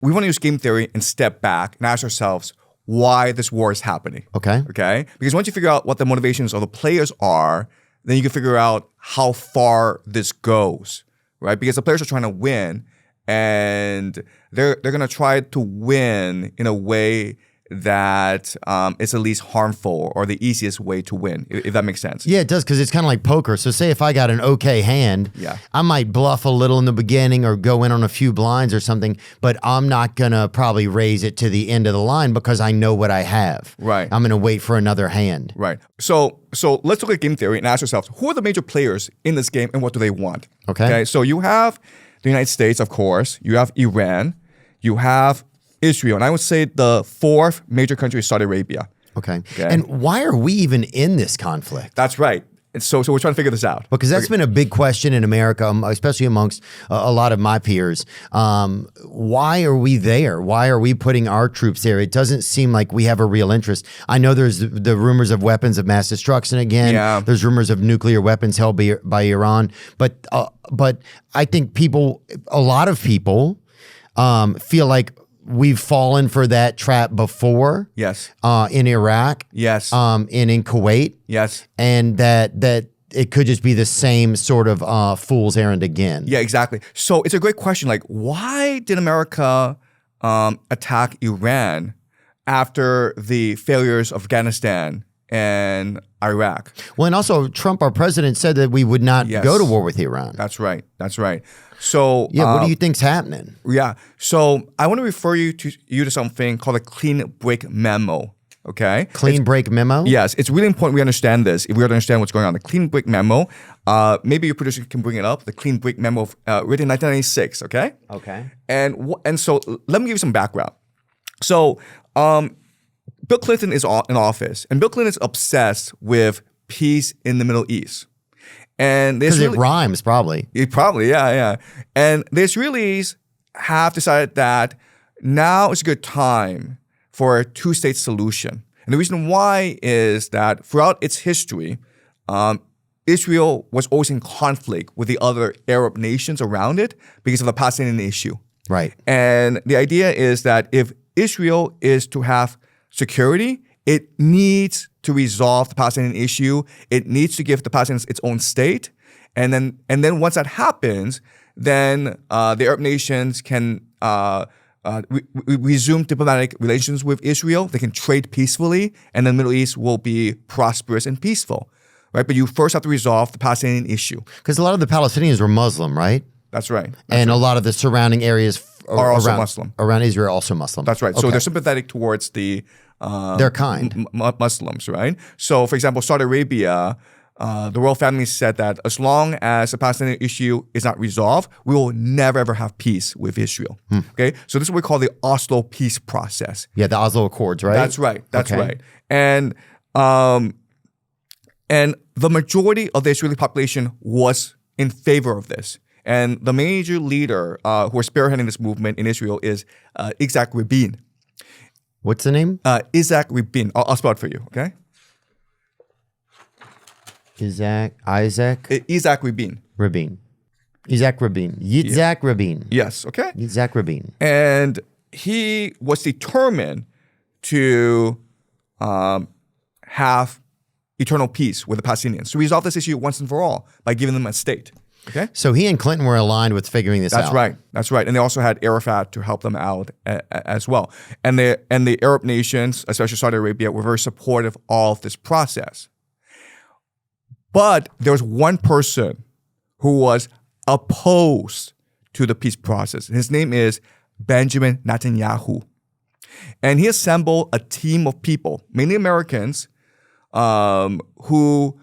we want to use game theory and step back and ask ourselves why this war is happening. Okay. Okay? Because once you figure out what the motivations of the players are, then you can figure out how far this goes, right? Because the players are trying to win, and they're going to try to win in a way that is at least harmful or the easiest way to win, if that makes sense. Yeah, it does, because it's kind of like poker. So say if I got an okay hand, I might bluff a little in the beginning or go in on a few blinds or something, but I'm not going to probably raise it to the end of the line because I know what I have. Right. I'm going to wait for another hand. Right. So let's look at game theory and ask ourselves, who are the major players in this game and what do they want? Okay. So you have the United States, of course. You have Iran. You have Israel. And I would say the fourth major country is Saudi Arabia. Okay. And why are we even in this conflict? That's right. And so we're trying to figure this out. Because that's been a big question in America, especially amongst a lot of my peers. Why are we there? Why are we putting our troops there? It doesn't seem like we have a real interest. I know there's the rumors of weapons of mass destruction again. Yeah. There's rumors of nuclear weapons held by Iran. But I think a lot of people feel like we've fallen for that trap before. Yes. In Iraq. Yes. And in Kuwait. Yes. And that it could just be the same sort of fool's errand again. Yeah, exactly. So it's a great question. Like, why did America attack Iran after the failures of Afghanistan and Iraq? Well, and also Trump, our president, said that we would not go to war with Iran. That's right. That's right. So yeah, what do you think's happening? Yeah. So I want to refer you to something called a clean break memo. Okay. Clean break memo? Yes. It's really important we understand this if we are to understand what's going on. The clean break memo, maybe your producer can bring it up. The clean break memo written in 1996. Okay. Okay. And so let me give you some background. So Bill Clinton is in office, and Bill Clinton is obsessed with peace in the Middle East. And because it rhymes, probably. Yeah. And the Israelis have decided that now is a good time for a two-state solution. And the reason why is that throughout its history, Israel was always in conflict with the other Arab nations around it because of the Palestinian issue. Right. And the idea is that if Israel is to have security, it needs to resolve the Palestinian issue. It needs to give the Palestinians its own state. And then once that happens, then the Arab nations can resume diplomatic relations with Israel. They can trade peacefully, and the Middle East will be prosperous and peaceful, right? But you first have to resolve the Palestinian issue. Because a lot of the Palestinians were Muslim, right? That's right. And a lot of the surrounding areas are also Muslim. Around Israel are also Muslim. That's right. Okay. So they're sympathetic towards the their kind Muslims, right? So, for example, Saudi Arabia, the royal family said that as long as the Palestinian issue is not resolved, we will never ever have peace with Israel. Okay, so this is what we call the Oslo peace process. Yeah, the Oslo Accords, right? That's right. That's right. And the majority of the Israeli population was in favor of this. And the major leader who is spearheading this movement in Israel is Isaac Rabin. What's the name? Isaac Rabin. I'll spell it for you, okay? Isaac Rabin. Isaac Rabin. Yitzhak Rabin. Yes, okay? Yitzhak Rabin. And he was determined to have eternal peace with the Palestinians, to resolve this issue once and for all by giving them a state. Okay. So he and Clinton were aligned with figuring this out. That's right. That's right. And they also had Arafat to help them out as well. And the Arab nations, especially Saudi Arabia, were very supportive of this process. But there was one person who was opposed to the peace process. His name is Benjamin Netanyahu. And he assembled a team of people, mainly Americans, who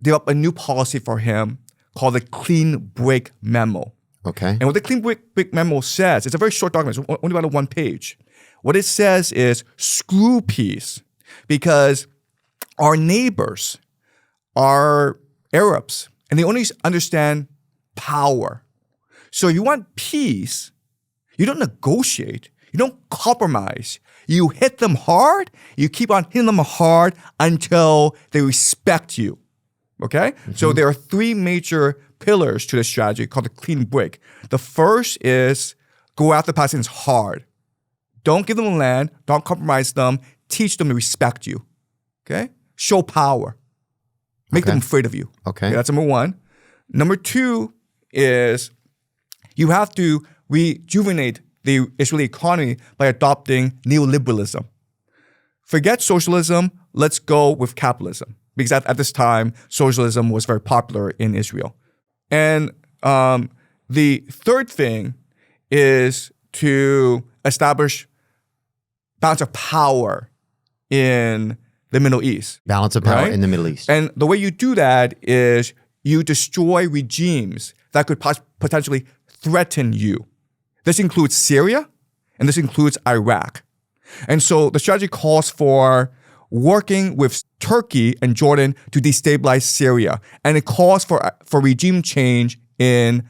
developed a new policy for him called the Clean Break Memo. Okay. And what the Clean Break Memo says, it's a very short document, it's only about 1 page. What it says is screw peace, because our neighbors are Arabs and they only understand power. So if you want peace, you don't negotiate, you don't compromise. You hit them hard, you keep on hitting them hard until they respect you. Okay? Mm-hmm. So there are 3 major pillars to this strategy called the clean break. The first is go after the Palestinians hard. Don't give them the land. Don't compromise them. Teach them to respect you. Okay? Show power. Make them afraid of you. Okay. That's number one. Number two is you have to rejuvenate the Israeli economy by adopting neoliberalism. Forget socialism. Let's go with capitalism. Because at this time, socialism was very popular in Israel. And the third thing is to establish balance of power in the Middle East. Balance of power in the Middle East. And the way you do that is you destroy regimes that could potentially threaten you. This includes Syria, and this includes Iraq. And so the strategy calls for working with Turkey and Jordan to destabilize Syria. And it calls for regime change in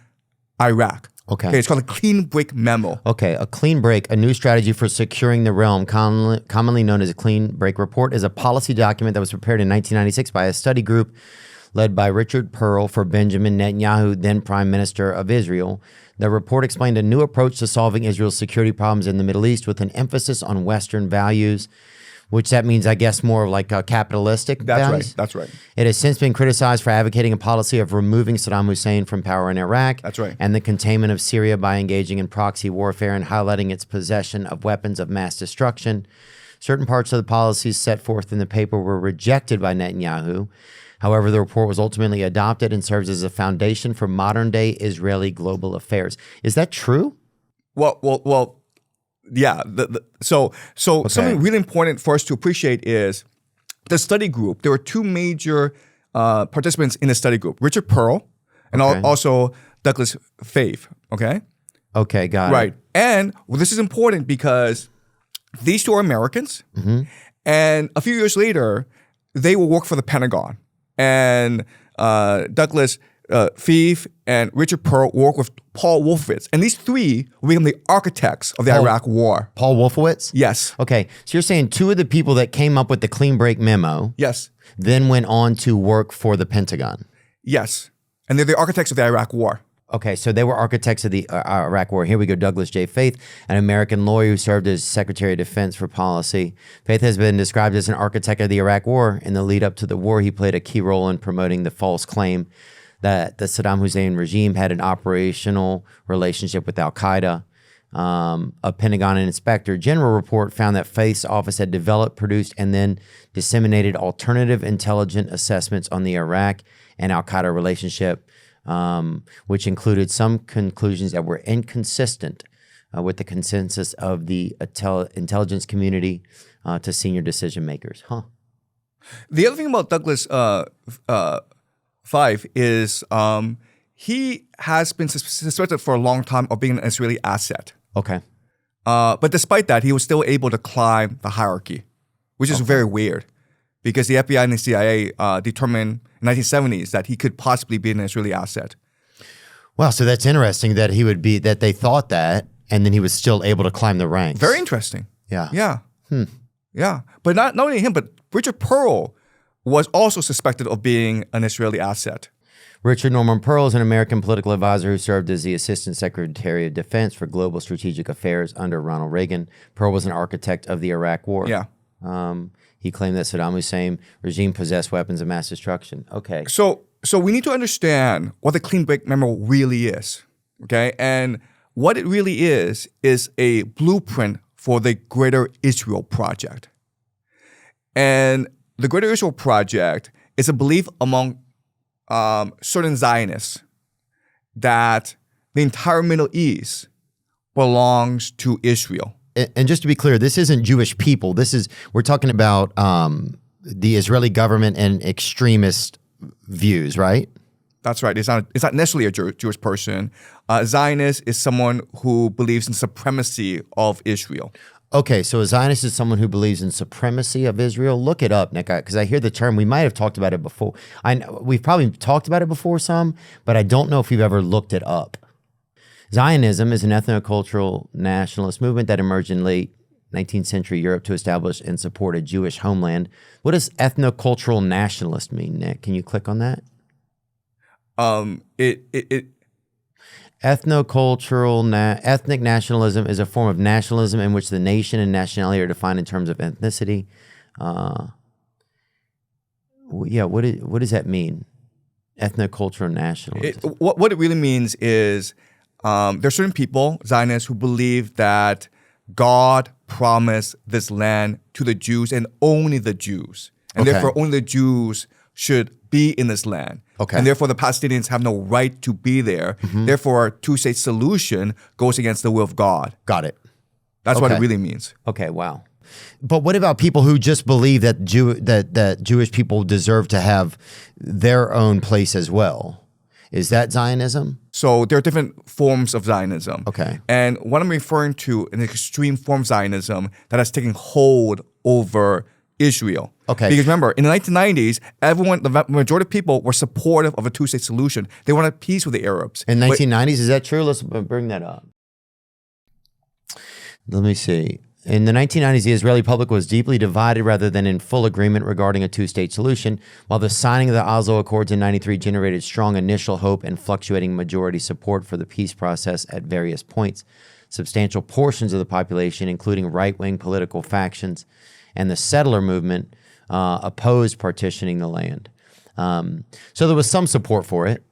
Iraq. Okay. It's called a clean break memo. Okay, a clean break, a new strategy for securing the realm, commonly known as a clean break report, is a policy document that was prepared in 1996 by a study group led by Richard Pearl for Benjamin Netanyahu, then Prime Minister of Israel. The report explained a new approach to solving Israel's security problems in the Middle East with an emphasis on Western values, which that means, I guess, more like a capitalistic values. That's right. It has since been criticized for advocating a policy of removing Saddam Hussein from power in Iraq. That's right. And the containment of Syria by engaging in proxy warfare and highlighting its possession of weapons of mass destruction. Certain parts of the policies set forth in the paper were rejected by Netanyahu. However, the report was ultimately adopted and serves as a foundation for modern-day Israeli global affairs. Is that true? Well. Yeah. So something really important for us to appreciate is the study group. There were two major participants in the study group: Richard Pearl and also Douglas Faith. Okay. Okay, got it. Right. And this is important because these two are Americans, and a few years later, they will work for the Pentagon. And Douglas Faith and Richard Pearl work with Paul Wolfowitz. And these three will become the architects of the Iraq War. Paul Wolfowitz? Yes. Okay, so you're saying two of the people that came up with the clean break memo Yes. then went on to work for the Pentagon. Yes. And they're the architects of the Iraq War. Okay, so they were architects of the Iraq War. Here we go, Douglas J. Faith, an American lawyer who served as Secretary of Defense for Policy. Faith has been described as an architect of the Iraq War. In the lead up to the war, he played a key role in promoting the false claim that the Saddam Hussein regime had an operational relationship with al-Qaeda. A Pentagon Inspector General report found that Faith's office had developed, produced, and then disseminated alternative intelligence assessments on the Iraq and al-Qaeda relationship, which included some conclusions that were inconsistent with the consensus of the intelligence community to senior decision makers. The other thing about Douglas Faith is he has been suspected for a long time of being an Israeli asset. Okay. But despite that, he was still able to climb the hierarchy, which is very weird because the FBI and the CIA determined in the 1970s that he could possibly be an Israeli asset. Wow, so that's interesting that he would be, that they thought that, and then he was still able to climb the ranks. Very interesting. Yeah. Yeah. Yeah. But not only him, but Richard Pearl was also suspected of being an Israeli asset. Richard Norman Pearl is an American political advisor who served as the Assistant Secretary of Defense for Global Strategic Affairs under Ronald Reagan. Pearl was an architect of the Iraq War. Yeah. He claimed that Saddam Hussein regime possessed weapons of mass destruction. Okay. So we need to understand what the clean break memo really is, okay? And what it really is a blueprint for the Greater Israel Project. And the Greater Israel Project is a belief among certain Zionists that the entire Middle East belongs to Israel. And just to be clear, this isn't Jewish people. We're talking about the Israeli government and extremist views, right? That's right. It's not necessarily a Jewish person. Zionist is someone who believes in supremacy of Israel. Okay, so a Zionist is someone who believes in supremacy of Israel. Look it up, Nick, because I hear the term. We might have talked about it before. We've probably talked about it before some, but I don't know if we've ever looked it up. Zionism is an ethnocultural nationalist movement that emerged in late 19th century Europe to establish and support a Jewish homeland. What does ethnocultural nationalist mean, Nick? Can you click on that? Ethnic nationalism is a form of nationalism in which the nation and nationality are defined in terms of ethnicity. What does that mean? Ethnocultural nationalism. What it really means is there are certain people, Zionists, who believe that God promised this land to the Jews and only the Jews. And therefore only the Jews should be in this land. Okay. And therefore the Palestinians have no right to be there. Therefore a two-state solution goes against the will of God. Got it. That's what it really means. Okay, wow. But what about people who just believe that that Jewish people deserve to have their own place as well? Is that Zionism? So there are different forms of Zionism. Okay. And what I'm referring to an extreme form of Zionism that has taken hold over Israel. Okay. Because remember, in the 1990s, the majority of people were supportive of a two-state solution. They wanted peace with the Arabs. In 1990s, is that true? Let's bring that up. Let me see. In the 1990s, the Israeli public was deeply divided rather than in full agreement regarding a two-state solution, while the signing of the Oslo Accords in 93 generated strong initial hope and fluctuating majority support for the peace process at various points. Substantial portions of the population, including right-wing political factions and the settler movement, opposed partitioning the land. So there was some support for it.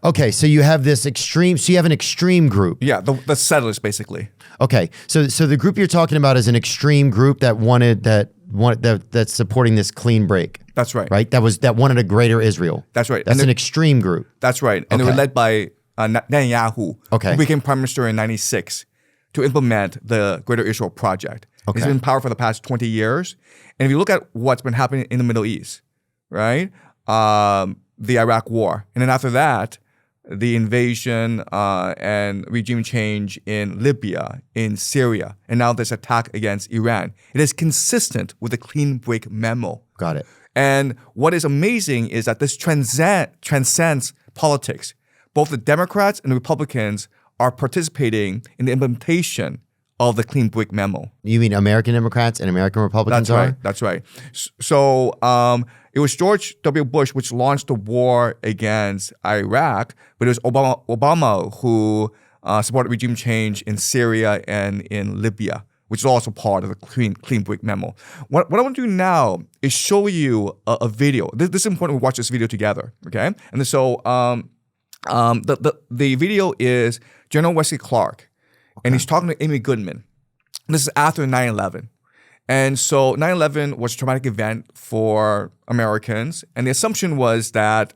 Okay, so you have this extreme, so you have an extreme group. Yeah, the settlers, basically. Okay, so the group you're talking about is an extreme group that's supporting this clean break. That's right. Right? That wanted a greater Israel. That's right. That's an extreme group. That's right. And they were led by Netanyahu, who became prime minister in 96 to implement the Greater Israel Project. He's been in power for the past 20 years. And if you look at what's been happening in the Middle East, right? The Iraq War. And then after that, the invasion and regime change in Libya, in Syria, and now this attack against Iran. It is consistent with the clean break memo. Got it. And what is amazing is that this transcends politics. Both the Democrats and the Republicans are participating in the implementation of the clean break memo. You mean American Democrats and American Republicans That's right. So it was George W. Bush which launched the war against Iraq, but it was Obama who supported regime change in Syria and in Libya, which is also part of the clean break memo. What I want to do now is show you a video. This is important we watch this video together, okay? And so the video is General Wesley Clark, and he's talking to Amy Goodman. This is after 9/11. And so 9/11 was a traumatic event for Americans. And the assumption was that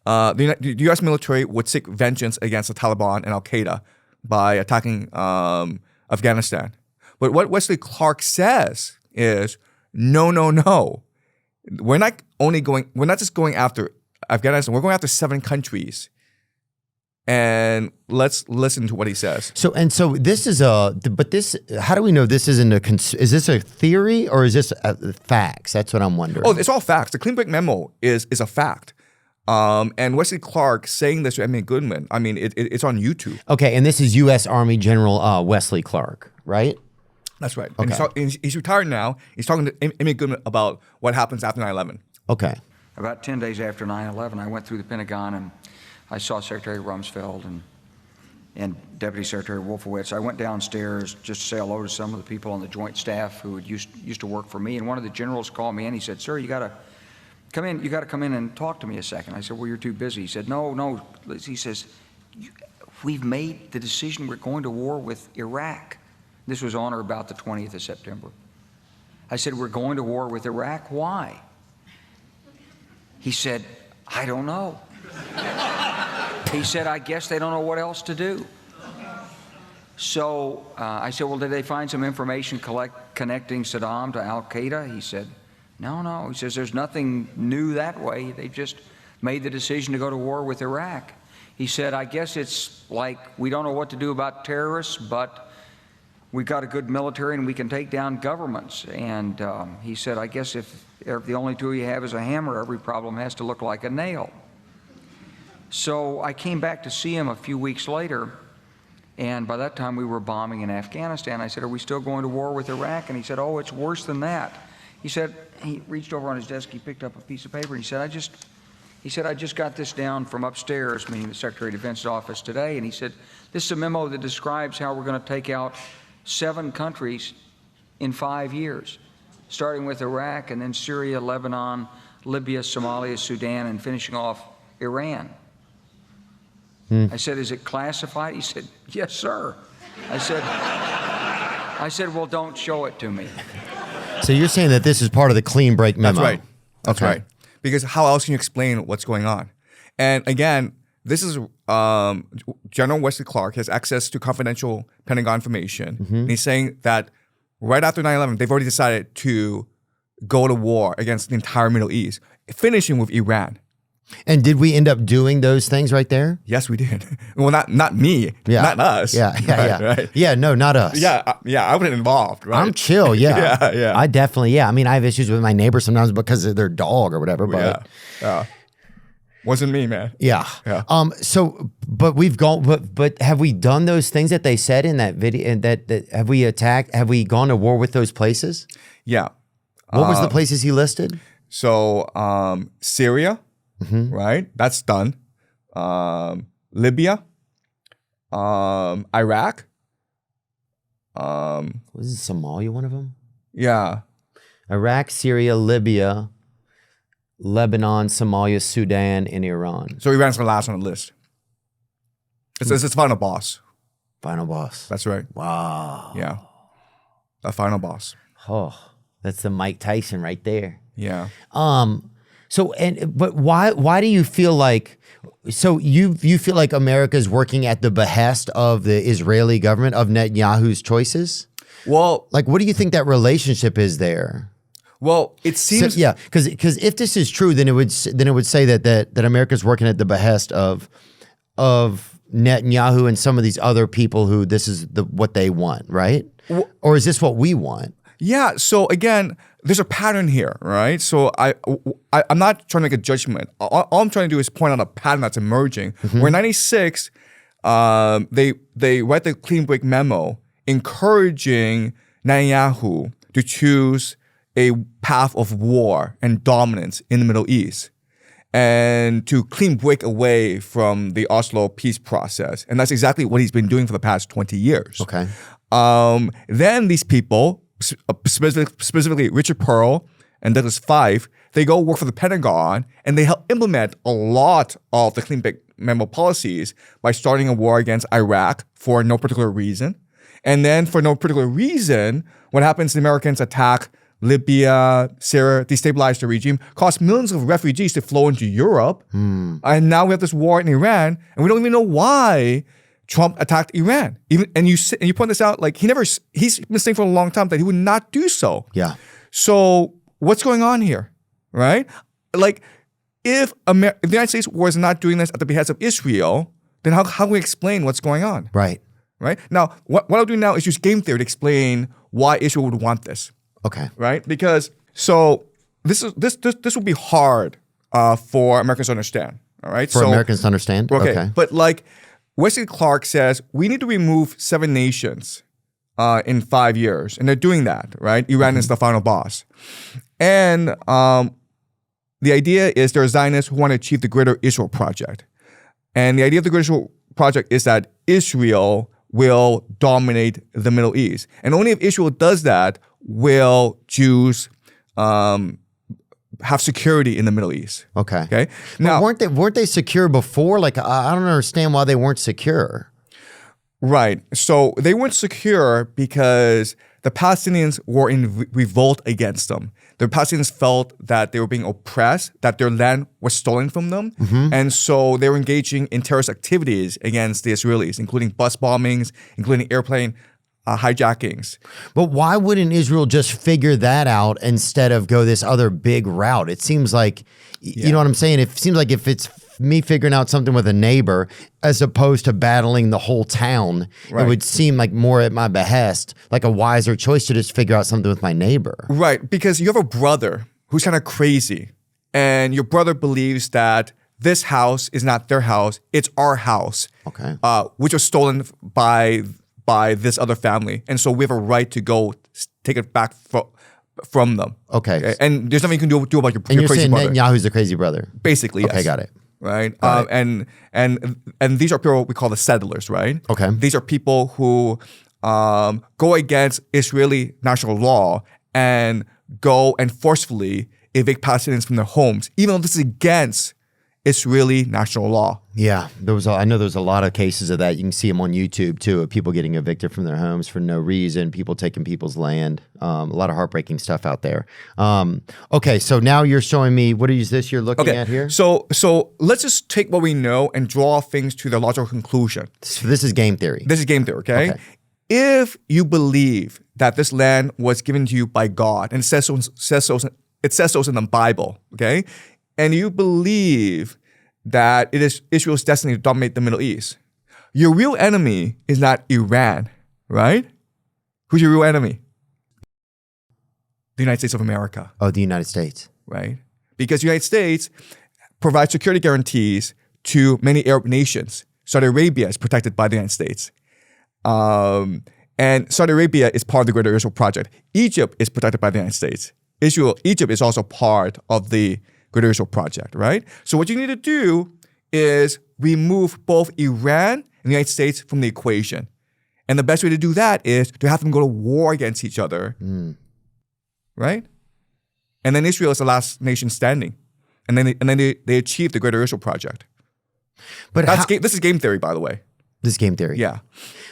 the U.S. military would seek vengeance against the Taliban and Al-Qaeda by attacking Afghanistan. But what Wesley Clark says is, no. We're not just going after Afghanistan. We're going after 7 countries. And let's listen to what he says. So this is how do we know this isn't is this a theory or is this facts? That's what I'm wondering. Oh, it's all facts. The clean break memo is a fact. And Wesley Clark saying this to Amy Goodman, I mean, it's on YouTube. Okay, and this is U.S. Army General Wesley Clark, right? That's right. Okay. And he's retired now. He's talking to Amy Goodman about what happens after 9/11. Okay. About 10 days after 9/11, I went through the Pentagon and I saw Secretary Rumsfeld and Deputy Secretary Wolfowitz. I went downstairs just to say hello to some of the people on the Joint Staff who had used to work for me. And one of the generals called me in. He said, "Sir, you got to come in. You got to come in and talk to me a second." I said, "Well, you're too busy." He said, "No." He says, "We've made the decision. We're going to war with Iraq." This was on or about the 20th of September. I said, "We're going to war with Iraq. Why?" He said, "I don't know." He said, "I guess they don't know what else to do." So I said, "Well, did they find some information connecting Saddam to Al-Qaeda?" He said, No. He says, "There's nothing new that way. They just made the decision to go to war with Iraq." He said, "I guess it's like we don't know what to do about terrorists, but we've got a good military and we can take down governments." And he said, "I guess if the only tool you have is a hammer, every problem has to look like a nail." So I came back to see him a few weeks later, and by that time we were bombing in Afghanistan. I said, "Are we still going to war with Iraq?" And he said, "Oh, it's worse than that." He said, he reached over on his desk, he picked up a piece of paper, and he said, He said, I just got this down from upstairs, meaning the Secretary of Defense's office today, and he said, this is a memo that describes how we're going to take out 7 countries in 5 years, starting with Iraq and then Syria, Lebanon, Libya, Somalia, Sudan, and finishing off Iran. I said, is it classified? He said, yes, sir. I said, well, don't show it to me. So you're saying that this is part of the clean break memo? That's right. That's Okay. right. Because how else can you explain what's going on? And again, this is General Wesley Clark has access to confidential Pentagon information. And he's saying that right after 9/11, they've already decided to go to war against the entire Middle East, finishing with Iran. And did we end up doing those things right there? Yes, we did. Well, not me, Yeah. not us. Yeah, Right. Yeah, no, not us. Yeah, I wasn't involved, right? I'm chill, yeah. Yeah. I definitely, I mean, I have issues with my neighbors sometimes because of their dog or whatever, but yeah. Wasn't me, man. yeah. Yeah. So, but we've gone, but have we done those things that they said in that video? And that have we gone to war with those places? Yeah. What was the places he listed? So Syria, right? That's done. Libya, Iraq. Was Somalia one of them? Yeah. Iraq, Syria, Libya, Lebanon, Somalia, Sudan, and Iran. So Iran's the last on the list. It's the final boss. Final boss. That's right. Wow. Yeah. A final boss. Oh, that's the Mike Tyson right there. Yeah. But why do you feel like, so you feel like America is working at the behest of the Israeli government, of Netanyahu's choices? Well, Like, what do you think that relationship is there? it seems. So, because if this is true, then it would say that America's working at the behest of Netanyahu and some of these other people who this is what they want, right? Or is this what we want? Yeah. So again, there's a pattern here, right? So I'm not trying to make a judgment. All I'm trying to do is point out a pattern that's emerging. Where in '96, they write the clean break memo encouraging Netanyahu to choose a path of war and dominance in the Middle East and to clean break away from the Oslo peace process. And that's exactly what he's been doing for the past 20 years. Okay. Then these people, specifically Richard Pearl and Douglas Fife, they go work for the Pentagon and they help implement a lot of the clean break memo policies by starting a war against Iraq for no particular reason. And then for no particular reason, what happens, the Americans attack Libya, Syria, destabilize the regime, cause millions of refugees to flow into Europe. And now we have this war in Iran, and we don't even know why Trump attacked Iran. And you point this out, like he's been saying for a long time that he would not do so. Yeah. So what's going on here, right? Like if the United States was not doing this at the behest of Israel, then how can we explain what's going on? Right. Right? Now, what I'll do now is use game theory to explain why Israel would want this. Okay. Right? Because this will be hard for Americans to understand. All right. For Americans to understand. Okay. But like Wesley Clark says, we need to remove 7 nations in 5 years, and they're doing that. Right? Iran is the final boss, and the idea is there are Zionists who want to achieve the Greater Israel Project, and the idea of the Greater Israel Project is that Israel will dominate the Middle East, and only if Israel does that will Jews have security in the Middle East. Okay. Okay. Now, weren't they secure before? Like, I don't understand why they weren't secure. Right. So they weren't secure because the Palestinians were in revolt against them. The Palestinians felt that they were being oppressed, that their land was stolen from them. And so they were engaging in terrorist activities against the Israelis, including bus bombings, including airplane hijackings. But why wouldn't Israel just figure that out instead of go this other big route? It seems like, you know what I'm saying? It seems like if it's me figuring out something with a neighbor as opposed to battling the whole town, it would seem like more at my behest, like a wiser choice to just figure out something with my neighbor. Right, because you have a brother who's kind of crazy, and your brother believes that this house is not their house, it's our house, which was stolen by this other family. And so we have a right to go take it back from them. Okay. And there's nothing you can do about your And you're crazy saying brother. Netanyahu's the crazy brother. Basically, yes. Okay, got it. Right. Got it. And these are people we call the settlers, right? Okay. These are people who go against Israeli national law and go and forcefully evict Palestinians from their homes, even though this is against Israeli national law. Yeah, I know there's a lot of cases of that. You can see them on YouTube too, of people getting evicted from their homes for no reason, people taking people's land. A lot of heartbreaking stuff out there. Okay, so now you're showing me, what is this you're looking at here? So let's just take what we know and draw things to their logical conclusion. So this is game theory. This is game theory, okay? If you believe that this land was given to you by God, and it says so in the Bible, okay? And you believe that it is Israel's destiny to dominate the Middle East, your real enemy is not Iran, right? Who's your real enemy? The United States of America. Oh, the United States. Right? Because the United States provides security guarantees to many Arab nations. Saudi Arabia is protected by the United States. And Saudi Arabia is part of the Greater Israel Project. Egypt is protected by the United States. Egypt is also part of the Greater Israel Project, right? So what you need to do is remove both Iran and the United States from the equation. And the best way to do that is to have them go to war against each other, right? And then Israel is the last nation standing. And then they achieve the Greater Israel Project. But this is game theory, by the way. This is game theory. Yeah.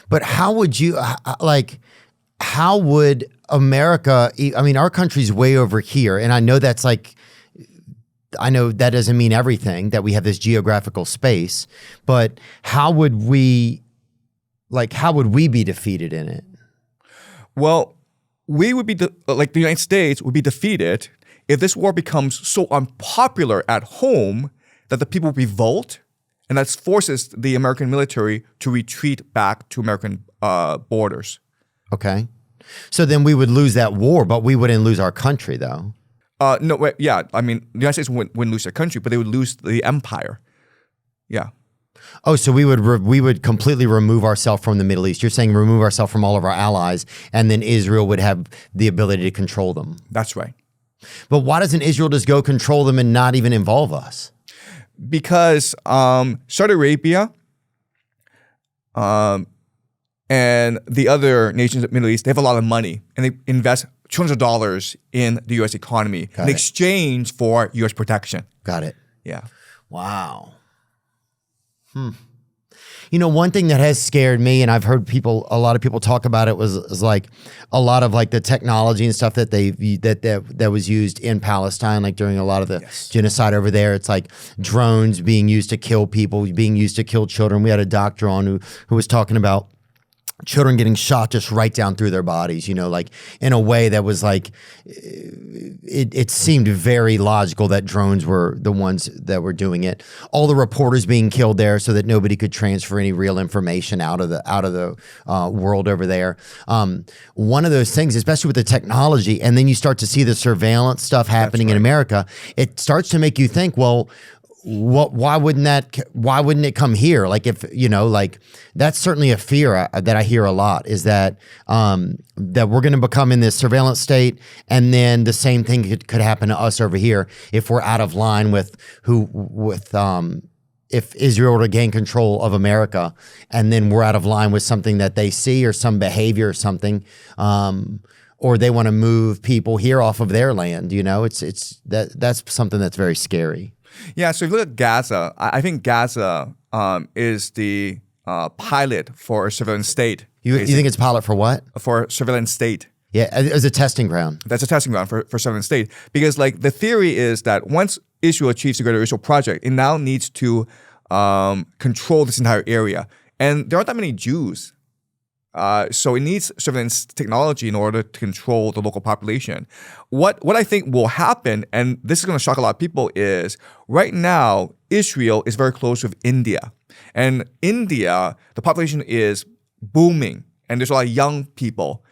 But how would you, how would America, I mean, our country's way over here, and I know that's I know that doesn't mean everything, that we have this geographical space, but how would we be defeated in it? Well, we would be, the United States would be defeated if this war becomes so unpopular at home that the people revolt, and that forces the American military to retreat back to American borders. Okay. So then we would lose that war, but we wouldn't lose our country, though. No, wait, yeah. I mean, the United States wouldn't lose their country, but they would lose the empire. Yeah. Oh, so we would completely remove ourselves from the Middle East. You're saying remove ourselves from all of our allies, and then Israel would have the ability to control them. That's right. But why doesn't Israel just go control them and not even involve us? Because Saudi Arabia and the other nations of the Middle East, they have a lot of money, and they invest trillions of dollars in the U.S. economy in exchange for U.S. protection. Got it. Yeah. Wow. You know, one thing that has scared me, and I've heard a lot of people talk about it, was like a lot of like the technology and stuff that that was used in Palestine, like during a lot of the genocide over there. It's like drones being used to kill people, being used to kill children. We had a doctor on who was talking about children getting shot just right down through their bodies, you know, like in a way that was like, it seemed very logical that drones were the ones that were doing it. All the reporters being killed there so that nobody could transfer any real information out of the world over there. One of those things, especially with the technology, and then you start to see the surveillance stuff happening in America, it starts to make you think, well, why wouldn't it come here? Like, if, you know, like that's certainly a fear that I hear a lot, is that that we're going to become in this surveillance state, and then the same thing could happen to us over here if we're out of line with if Israel were to gain control of America, and then we're out of line with something that they see or some behavior or something, or they want to move people here off of their land. You know, that's something that's very scary. Yeah, so if you look at Gaza, I think Gaza is the pilot for a surveillance state. You think it's pilot for what? For a surveillance state. Yeah, as a testing ground. That's a testing ground for surveillance state. Because like the theory is that once Israel achieves the Greater Israel Project, it now needs to control this entire area. And there aren't that many Jews. So it needs surveillance technology in order to control the local population. What I think will happen, and this is going to shock a lot of people, is right now Israel is very close with India. And India, the population is booming, and there's a lot of young people.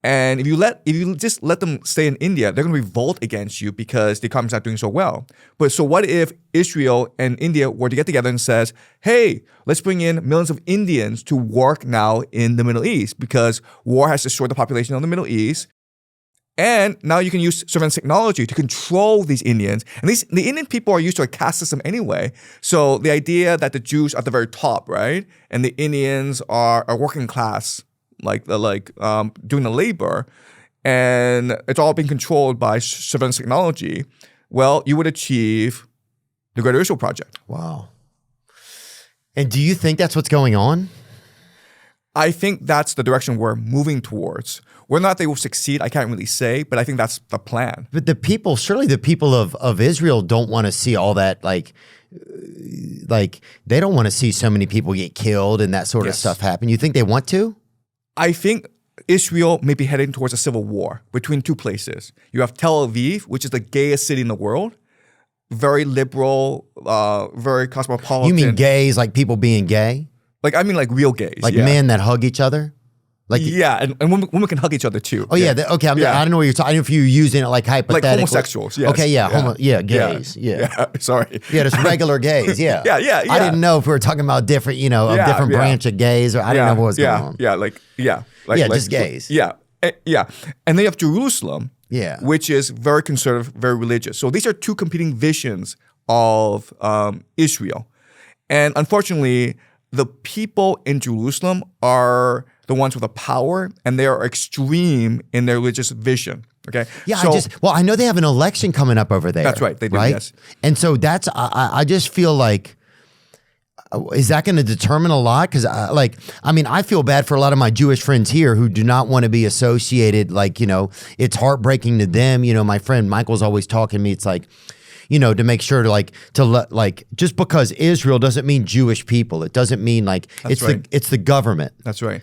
And if you just let them stay in India, they're going to revolt against you because the economy's not doing so well. But so what if Israel and India were to get together and says, hey, let's bring in millions of Indians to work now in the Middle East, because war has destroyed the population of the Middle East. And now you can use surveillance technology to control these Indians. And the Indian people are used to a caste system anyway. So the idea that the Jews are at the very top, right? And the Indians are working class, doing the labor, and it's all being controlled by surveillance technology. Well, you would achieve the Greater Israel Project. Wow. And do you think that's what's going on? I think that's the direction we're moving towards. Whether or not they will succeed, I can't really say, but I think that's the plan. But surely the people of Israel don't want to see all that, like they don't want to see so many people get killed and that sort of stuff happen. You think they want to? I think Israel may be heading towards a civil war between two places. You have Tel Aviv, which is the gayest city in the world, very liberal, very cosmopolitan. You mean gays, like people being gay? I mean real gays. Like men that hug each other? And women can hug each other too. Oh yeah, okay. I don't know what you're talking. I don't know if you're using it like hypothetically. Like homosexuals. Yes. Okay, gays. Yeah. Sorry. Yeah, just regular gays. Yeah. Yeah. I didn't know if we were talking about different, a different branch of gays, or I didn't know what was going on. Just gays. Yeah. And then you have Jerusalem. Yeah. Which is very conservative, very religious. So these are two competing visions of Israel, and unfortunately, the people in Jerusalem are the ones with the power, and they are extreme in their religious vision. Okay. Yeah. I know they have an election coming up over there. That's right. They do. Right? Yes. And so I just feel like, is that going to determine a lot? Because I feel bad for a lot of my Jewish friends here who do not want to be associated. It's heartbreaking to them. My friend Michael's always talking to me. It's like, to make sure just because Israel doesn't mean Jewish people. It doesn't mean it's the government. That's right.